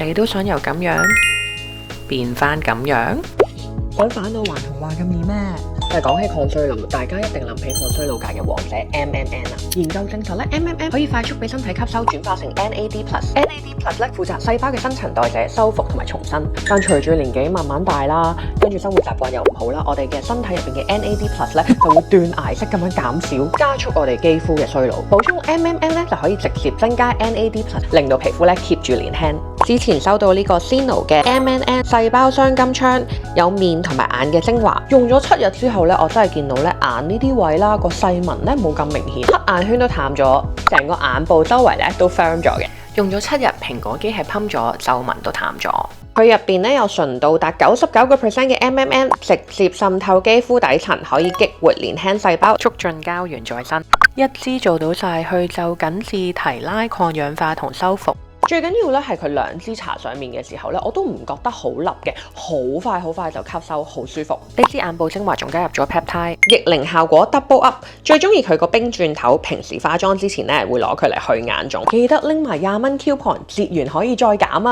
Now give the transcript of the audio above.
你都想由咁樣變翻咁樣？想返老還童話咁易咩？但係講起抗衰老，大家一定諗起抗衰老界嘅王者 MMN 啦。研究證實咧，MMN 可以快速俾身體吸收，轉化成 NAD+。NAD+ 咧負責細胞嘅新陳代謝、修復同埋重生。但隨住年紀慢慢大啦，跟住生活習慣又唔好啦，我哋嘅身體入邊嘅 NAD+ 咧就會斷崖式咁樣減少，加速我哋肌膚嘅衰老。補充 MMN 咧就可以直接增加 NAD+，令到皮膚咧 keep 住年輕。之前收到呢個 Sino 嘅 MNN 細胞雙金槍，有面同埋眼嘅精華，用咗7日之後咧，我真係見到咧眼呢啲位啦個細紋咧冇咁明顯，黑眼圈都淡咗，成個眼部周圍咧都 firm 咗嘅。用咗7日，蘋果肌係噴咗，皺紋都淡咗。佢入邊咧有純度達99% 嘅 MMN， 直接滲透肌膚底層，可以激活年輕細胞，促進膠原再生，一支做到晒去皺緊致、提拉、抗氧化同修復。最緊要咧係佢2支搽上面嘅時候咧，我都唔覺得好笠嘅，好快就吸收，好舒服。呢支眼部精華仲加入咗 peptide，逆齡效果 double up。最中意佢個冰鑽頭，平時化妝之前咧會攞佢嚟去眼腫。記得拎埋20蚊 coupon，折完可以再減啊！